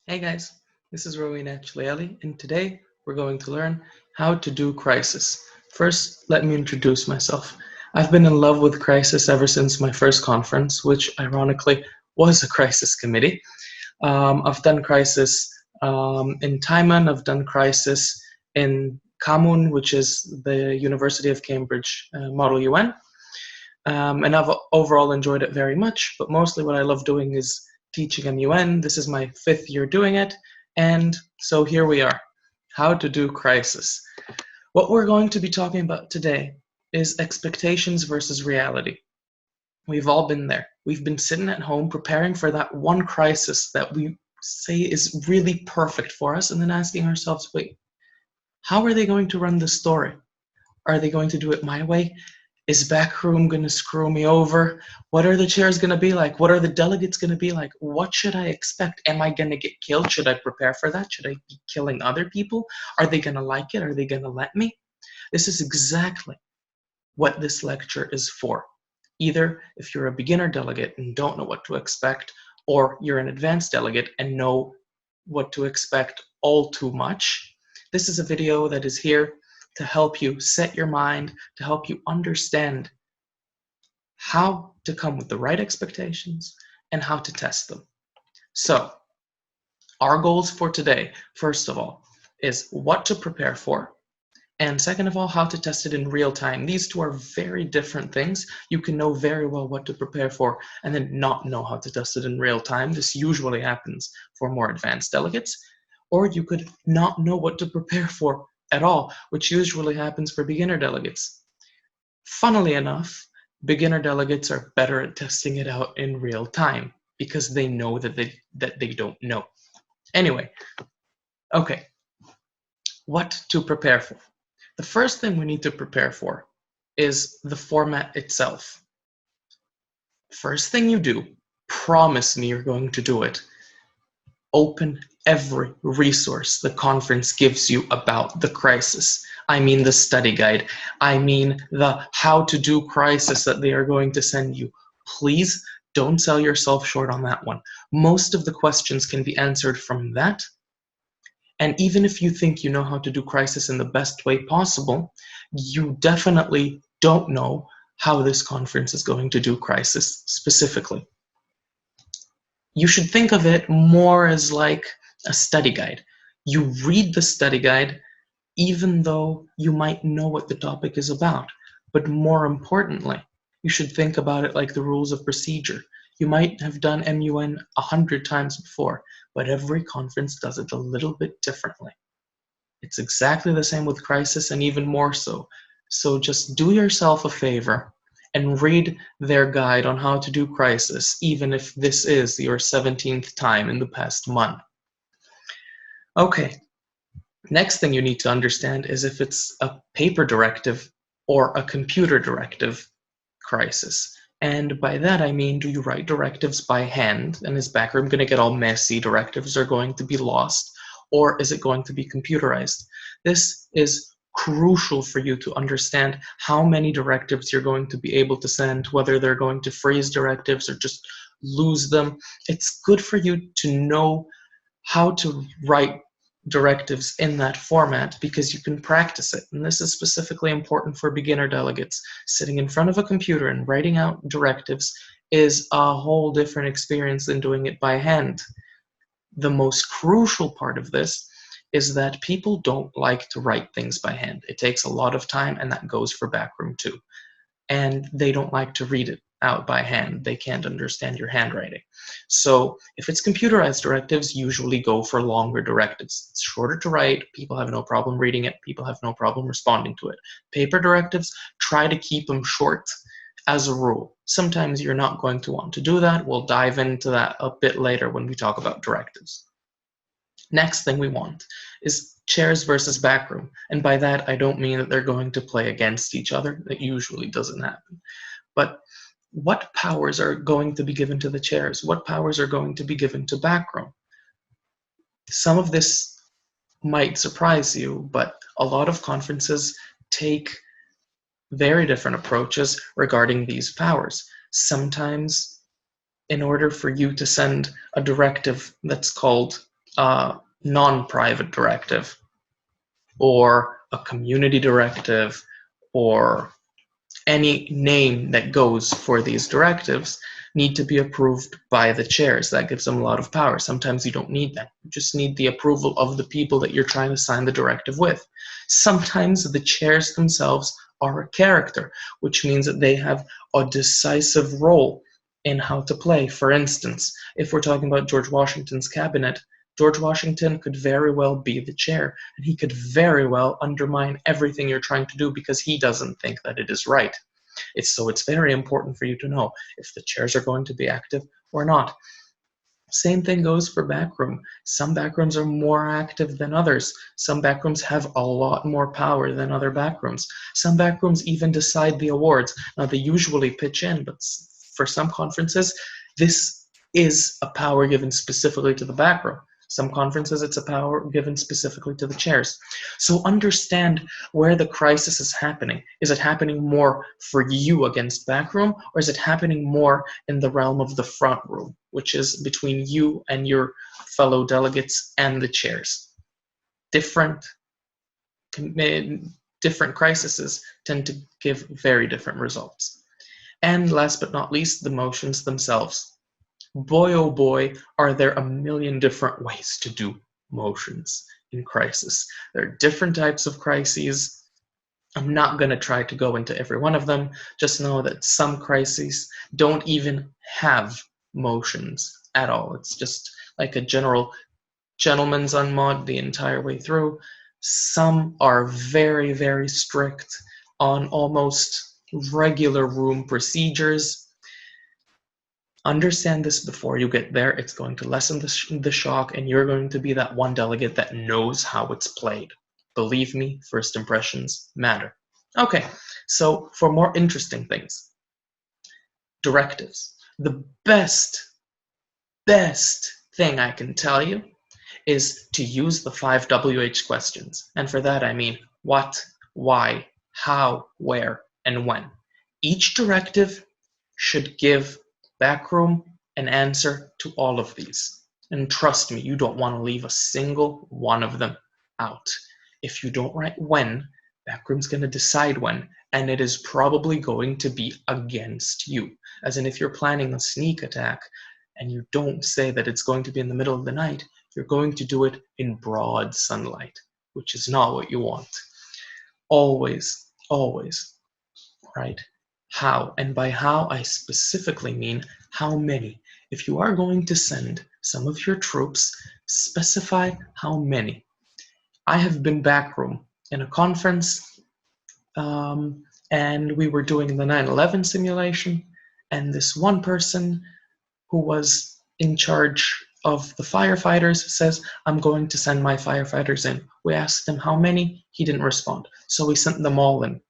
Hey guys, this is Roi Nachlieli, and today we're going to learn how to do crisis. First, let me introduce myself. I've been in love with crisis ever since my first conference, which ironically was a crisis committee. I've done crisis in HAMMUN, I've done crisis in HAMMUN, which is the University of Cambridge Model UN, and I've overall enjoyed it very much, but mostly what I love doing is teaching MUN. This is my 5th year doing it, and so here we are. How to do crisis. What we're going to be talking about today is expectations versus reality. We've all been there. We've been sitting at home preparing for that one crisis that we say is really perfect for us, and then asking ourselves, wait, how are they going to run this story? Are they going to do it my way? Is backroom going to screw me over? What are the chairs going to be like? What are the delegates going to be like? What should I expect? Am I going to get killed? Should I prepare for that? Should I be killing other people? Are they going to like it? Are they going to let me? This is exactly what this lecture is for. Either if you're a beginner delegate and don't know what to expect, or you're an advanced delegate and know what to expect all too much, this is a video that is here to help you set your mind, to help you understand how to come with the right expectations and how to test them. So, our goals for today, first of all, is what to prepare for, and second of all, how to test it in real time. These two are very different things. You can know very well what to prepare for and then not know how to test it in real time. This usually happens for more advanced delegates. Or you could not know what to prepare for at all, which usually happens for beginner delegates. Funnily enough, beginner delegates are better at testing it out in real time because they know that they don't know. Anyway, okay, what to prepare for? The first thing we need to prepare for is the format itself. First thing you do, promise me you're going to do it. Open every resource the conference gives you about the crisis. I mean the study guide. I mean the how to do crisis that they are going to send you. Please don't sell yourself short on that one. Most of the questions can be answered from that. And even if you think you know how to do crisis in the best way possible, you definitely don't know how this conference is going to do crisis specifically. You should think of it more as like a study guide. You read the study guide even though you might know what the topic is about. But more importantly, you should think about it like the rules of procedure. You might have done MUN 100 times before, but every conference does it a little bit differently. It's exactly the same with crisis and even more so. So just do yourself a favor and read their guide on how to do crisis, even if this is your 17th time in the past month. Okay, next thing you need to understand is if it's a paper directive or a computer directive crisis. And by that I mean, do you write directives by hand, and is backroom going to get all messy, directives are going to be lost, or is it going to be computerized? This is crucial for you to understand how many directives you're going to be able to send, whether they're going to freeze directives or just lose them. It's good for you to know how to write directives in that format because you can practice it. And this is specifically important for beginner delegates. Sitting in front of a computer and writing out directives is a whole different experience than doing it by hand. The most crucial part of this is that people don't like to write things by hand. It takes a lot of time, and that goes for backroom too. And they don't like to read it out by hand. They can't understand your handwriting. So if it's computerized directives, usually go for longer directives. It's shorter to write, people have no problem reading it, people have no problem responding to it. Paper directives, try to keep them short as a rule. Sometimes you're not going to want to do that. We'll dive into that a bit later when we talk about directives. Next thing we want is chairs versus backroom. And by that, I don't mean that they're going to play against each other. That usually doesn't happen. But what powers are going to be given to the chairs? What powers are going to be given to backroom? Some of this might surprise you, but a lot of conferences take very different approaches regarding these powers. Sometimes, in order for you to send a directive that's called a non-private directive or a community directive or any name that goes for these directives need to be approved by the chairs. That gives them a lot of power. Sometimes you don't need that. You just need the approval of the people that you're trying to sign the directive with. Sometimes the chairs themselves are a character, which means that they have a decisive role in how to play. For instance, if we're talking about George Washington's cabinet, George Washington could very well be the chair, and he could very well undermine everything you're trying to do because he doesn't think that it is right. It's very important for you to know if the chairs are going to be active or not. Same thing goes for backroom. Some backrooms are more active than others. Some backrooms have a lot more power than other backrooms. Some backrooms even decide the awards. Now, they usually pitch in, but for some conferences, this is a power given specifically to the backroom. Some conferences, it's a power given specifically to the chairs. So understand where the crisis is happening. Is it happening more for you against backroom, or is it happening more in the realm of the front room, which is between you and your fellow delegates and the chairs? Different crises tend to give very different results. And last but not least, the motions themselves. Boy, oh boy, are there a million different ways to do motions in crisis. There are different types of crises. I'm not going to try to go into every one of them. Just know that some crises don't even have motions at all. It's just like a general gentleman's unmod the entire way through. Some are very, very strict on almost regular room procedures. Understand this before you get there. It's going to lessen the shock, and you're going to be that one delegate that knows how it's played. Believe me, first impressions matter. Okay, so for more interesting things, directives. The best thing I can tell you is to use the 5 WH questions. And for that, I mean what, why, how, where, and when. Each directive should give backroom an answer to all of these. And trust me, you don't want to leave a single one of them out. If you don't write when, backroom's going to decide when, and it is probably going to be against you. As in, if you're planning a sneak attack and you don't say that it's going to be in the middle of the night, you're going to do it in broad sunlight, which is not what you want. Always, right? How, and by how I specifically mean how many. If you are going to send some of your troops, specify how many. I have been backroom in a conference, and we were doing the 9/11 simulation, and this one person who was in charge of the firefighters says, I'm going to send my firefighters in. We asked him how many, he didn't respond. So we sent them all in.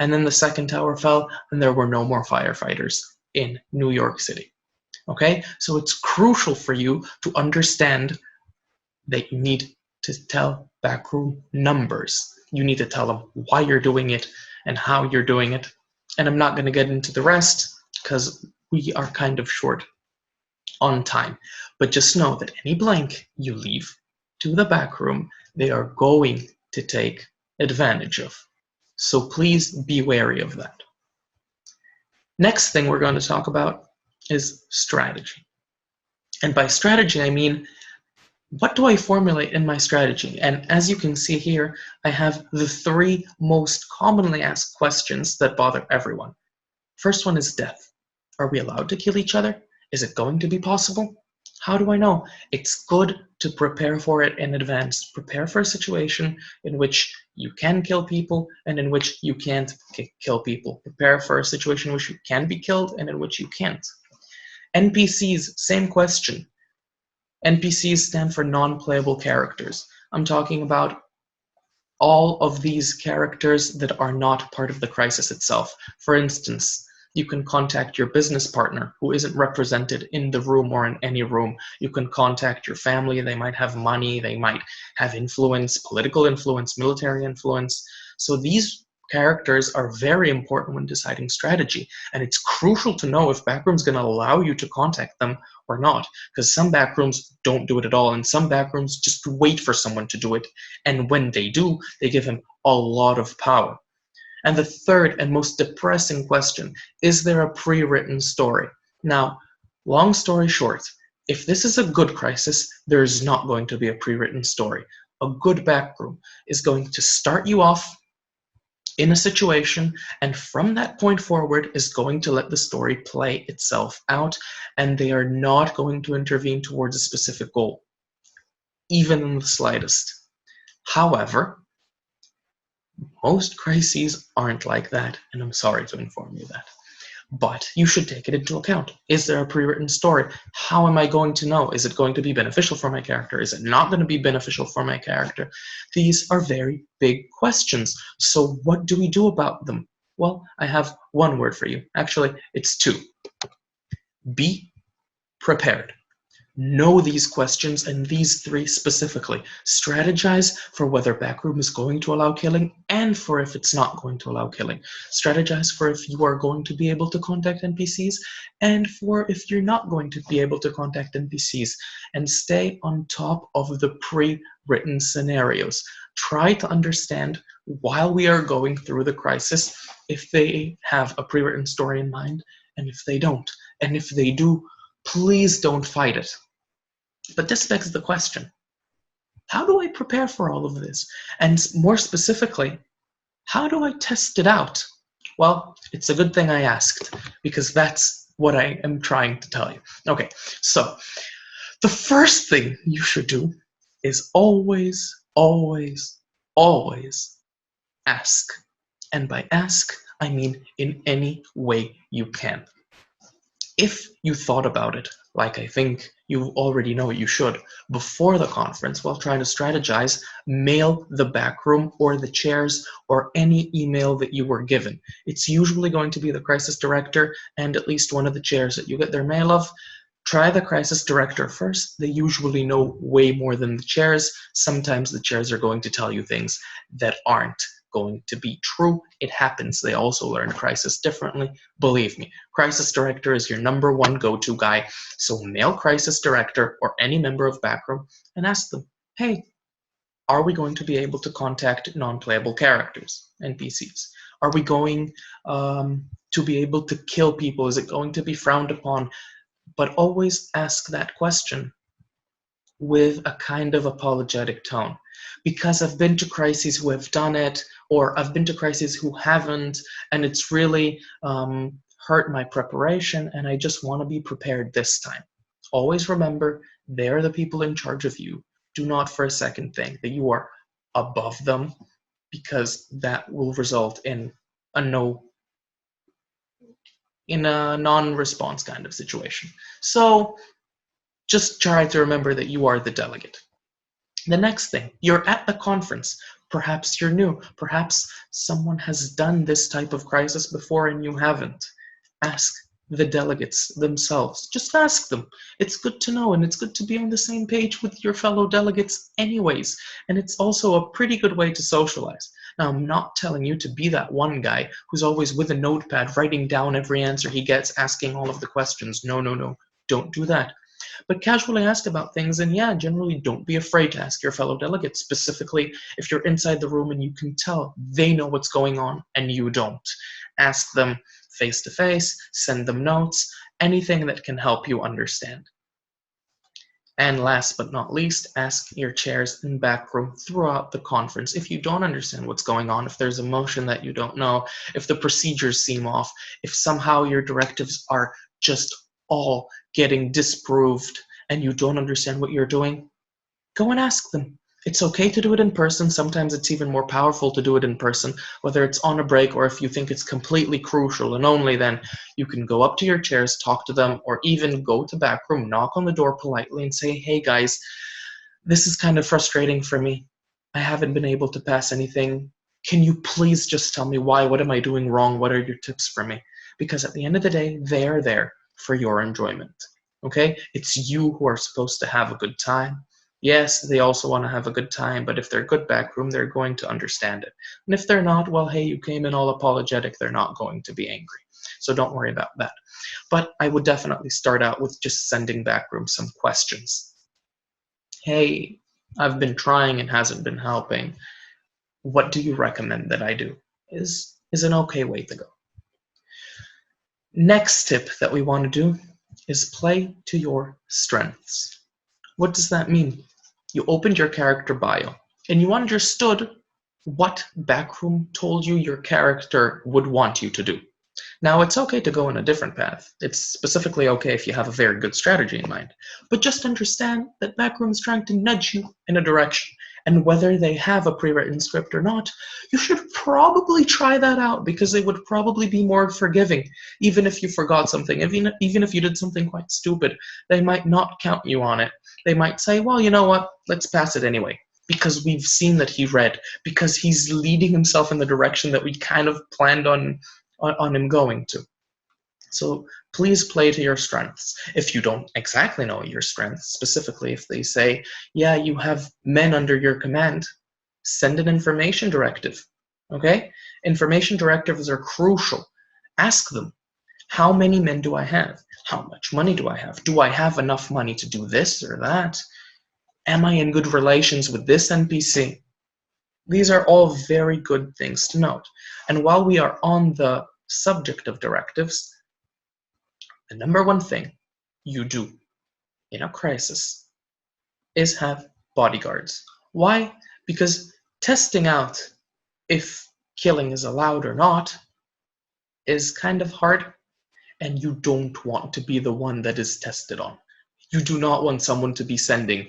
And then the second tower fell, and there were no more firefighters in New York City. Okay? So it's crucial for you to understand that you need to tell backroom numbers. You need to tell them why you're doing it and how you're doing it. And I'm not going to get into the rest because we are kind of short on time. But just know that any blank you leave to the backroom, they are going to take advantage of. So please be wary of that. Next thing we're going to talk about is strategy. And by strategy, I mean, what do I formulate in my strategy? And as you can see here, I have the 3 most commonly asked questions that bother everyone. First one is death. Are we allowed to kill each other? Is it going to be possible? How do I know? It's good to prepare for it in advance. Prepare for a situation in which you can kill people and in which you can't kill people. Prepare for a situation in which you can be killed and in which you can't. NPCs, same question. NPCs stand for non-playable characters. I'm talking about all of these characters that are not part of the crisis itself. For instance, you can contact your business partner who isn't represented in the room or in any room. You can contact your family. They might have money. They might have influence, political influence, military influence. So these Characters are very important when deciding strategy, and it's crucial to know if backroom's going to allow you to contact them or not, because some backrooms don't do it at all, and some backrooms just wait for someone to do it, and when they do, they give him a lot of power. And the third and most depressing question, is there a pre-written story? Now, long story short, if this is a good crisis, there is not going to be a pre-written story. A good backroom is going to start you off in a situation, and from that point forward is going to let the story play itself out, and they are not going to intervene towards a specific goal, even in the slightest. However, most crises aren't like that, and I'm sorry to inform you that. But you should take it into account. Is there a pre-written story? How am I going to know? Is it going to be beneficial for my character? Is it not going to be beneficial for my character? These are very big questions. So what do we do about them? Well, I have one word for you. Actually, it's two. Be prepared. Know these questions and these three specifically. Strategize for whether backroom is going to allow killing and for if it's not going to allow killing. Strategize for if you are going to be able to contact NPCs and for if you're not going to be able to contact NPCs. And stay on top of the pre-written scenarios. Try to understand while we are going through the crisis if they have a pre-written story in mind and if they don't. And if they do, please don't fight it. But this begs the question, how do I prepare for all of this? And more specifically, how do I test it out? Well, it's a good thing I asked, because that's what I am trying to tell you. Okay, so the first thing you should do is always, always, always ask. And by ask, I mean in any way you can. If you thought about it, like I think you already know you should, before the conference while trying to strategize, mail the backroom or the chairs or any email that you were given. It's usually going to be the crisis director and at least one of the chairs that you get their mail of. Try the crisis director first. They usually know way more than the chairs. Sometimes the chairs are going to tell you things that aren't going to be true. It happens. They also learn crisis differently. Believe me, crisis director is your number one go-to guy. So mail crisis director or any member of backroom and ask them, hey, are we going to be able to contact non-playable characters, NPCs? Are we going to be able to kill people? Is it going to be frowned upon? But always ask that question with a kind of apologetic tone. Because I've been to crises who have done it, or I've been to crises who haven't, and it's really hurt my preparation, and I just want to be prepared this time. Always remember, they're the people in charge of you. Do not for a second think that you are above them, because that will result in a non-response kind of situation. So just try to remember that you are the delegate. The next thing, you're at the conference. Perhaps you're new. Perhaps someone has done this type of crisis before and you haven't. Ask the delegates themselves. Just ask them. It's good to know, and it's good to be on the same page with your fellow delegates anyways. And it's also a pretty good way to socialize. Now, I'm not telling you to be that one guy who's always with a notepad writing down every answer he gets, asking all of the questions. No, no, no. Don't do that. But casually ask about things, and yeah, generally don't be afraid to ask your fellow delegates, specifically if you're inside the room and you can tell they know what's going on and you don't. Ask them face to face, send them notes, anything that can help you understand. And last but not least, ask your chairs in backroom throughout the conference. If you don't understand what's going on, if there's a motion that you don't know, if the procedures seem off, if somehow your directives are just all getting disproved and you don't understand what you're doing, go and ask them. It's okay to do it in person. Sometimes it's even more powerful to do it in person, whether it's on a break or if you think it's completely crucial, and only then you can go up to your chairs, talk to them, or even go to backroom, knock on the door politely and say, hey guys, this is kind of frustrating for me. I haven't been able to pass anything. Can you please just tell me why? What am I doing wrong? What are your tips for me? Because at the end of the day, they're there for your enjoyment. Okay? It's you who are supposed to have a good time. Yes, they also want to have a good time, but if they're good backroom, they're going to understand it. And if they're not, well, hey, you came in all apologetic, they're not going to be angry. So don't worry about that. But I would definitely start out with just sending backroom some questions. Hey, I've been trying and hasn't been helping. What do you recommend that I do? Is an okay way to go. Next tip that we want to do is play to your strengths. What does that mean? You opened your character bio and you understood what backroom told you your character would want you to do. Now, it's okay to go in a different path. It's specifically okay if you have a very good strategy in mind. But just understand that backroom's trying to nudge you in a direction. And whether they have a pre-written script or not, you should probably try that out because they would probably be more forgiving. Even if you forgot something, even if you did something quite stupid, they might not count you on it. They might say, well, you know what, let's pass it anyway. Because we've seen that he read, because he's leading himself in the direction that we kind of planned on him going to. So please play to your strengths. If you don't exactly know your strengths, specifically if they say, yeah, you have men under your command, send an information directive, okay? Information directives are crucial. Ask them, how many men do I have? How much money do I have? Do I have enough money to do this or that? Am I in good relations with this NPC? These are all very good things to note. And while we are on the subject of directives, the number one thing you do in a crisis is have bodyguards. Why? Because testing out if killing is allowed or not is kind of hard, and you don't want to be the one that is tested on. You do not want someone to be sending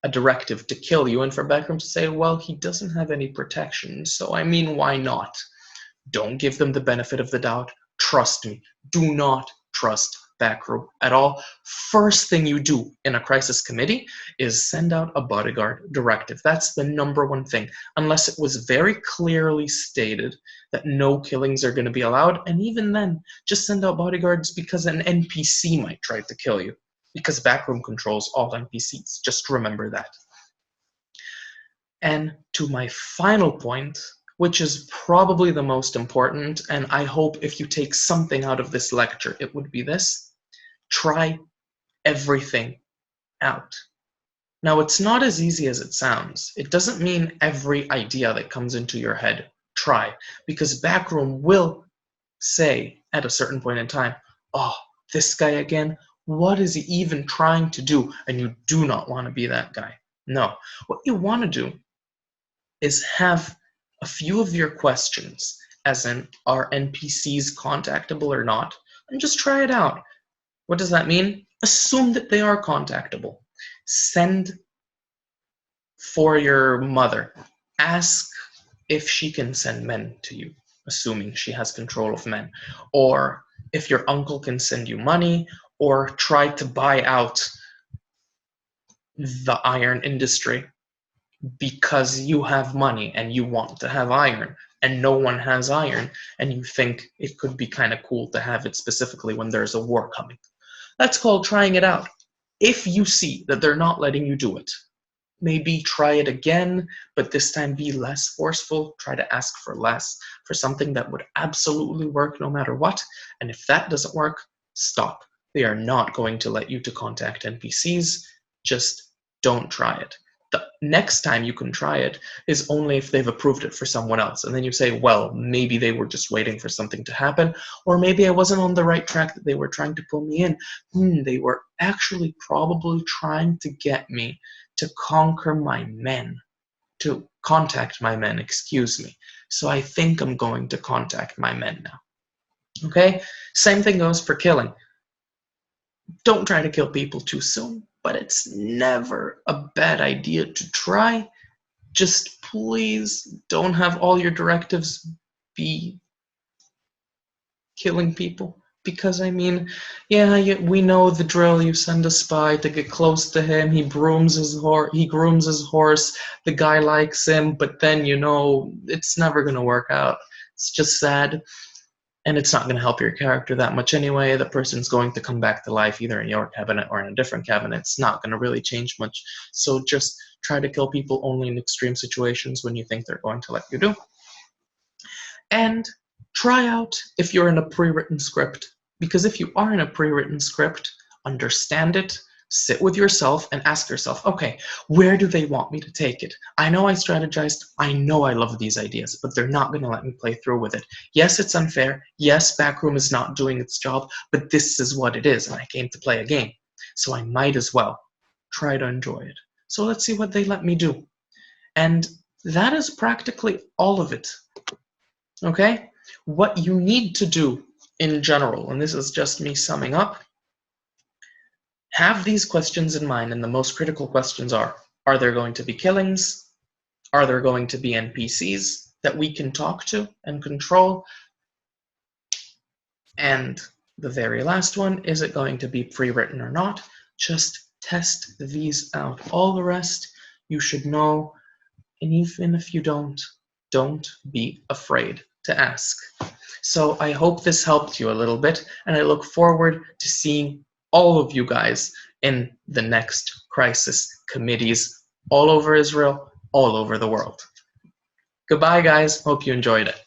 a directive to kill you and for backroom to say, well, he doesn't have any protection, so I mean, why not? Don't give them the benefit of the doubt. Trust me. Do not trust backroom at all. First thing you do in a crisis committee is send out a bodyguard directive. That's the number one thing, unless it was very clearly stated that no killings are going to be allowed. And even then, just send out bodyguards because an NPC might try to kill you, because backroom controls all NPCs. Just remember that. And to my final point, which is probably the most important, and I hope if you take something out of this lecture, it would be this: try everything out. Now, it's not as easy as it sounds. It doesn't mean every idea that comes into your head, try, because backroom will say at a certain point in time, oh, this guy again, what is he even trying to do? And you do not want to be that guy. No, what you want to do is have a few of your questions, as in, are NPCs contactable or not? And just try it out. What does that mean? Assume that they are contactable. Send for your mother. Ask if she can send men to you, assuming she has control of men. Or if your uncle can send you money, or try to buy out the iron industry because you have money and you want to have iron and no one has iron and you think it could be kind of cool to have it specifically when there's a war coming. That's called trying it out. If you see that they're not letting you do it, maybe try it again, but this time be less forceful. Try to ask for less, for something that would absolutely work no matter what. And if that doesn't work, stop. They are not going to let you to contact NPCs. Just don't try it. The next time you can try it is only if they've approved it for someone else. And then you say, well, maybe they were just waiting for something to happen, or maybe I wasn't on the right track that they were trying to pull me in. They were actually probably trying to get me to conquer my men, to contact my men, excuse me. So I think I'm going to contact my men now. Okay? Same thing goes for killing. Don't try to kill people too soon, but it's never a bad idea to try. Just please don't have all your directives be killing people. Because, I mean, yeah, we know the drill. You send a spy to get close to him. He grooms his horse. The guy likes him, but then, it's never going to work out. It's just sad. and it's not going to help your character that much anyway. The person's going to come back to life either in your cabinet or in a different cabinet. It's not going to really change much. So just try to kill people only in extreme situations when you think they're going to let you do. And try out if you're in a pre-written script, because if you are in a pre-written script, understand it, sit with yourself and ask yourself, okay, where do they want me to take it? I know I strategized, I know I love these ideas, but they're not going to let me play through with it. Yes, it's unfair. Yes, Backroom is not doing its job, but this is what it is, and I came to play a game. So I might as well try to enjoy it. So let's see what they let me do. And that is practically all of it. Okay? What you need to do in general, and this is just me summing up, have these questions in mind, and the most critical questions are there going to be killings? Are there going to be NPCs that we can talk to and control? And the very last one, is it going to be pre-written or not? Just test these out. All the rest you should know, and even if you don't be afraid to ask. So I hope this helped you a little bit, and I look forward to seeing all of you guys in the next crisis committees all over Israel, all over the world. Goodbye, guys. Hope you enjoyed it.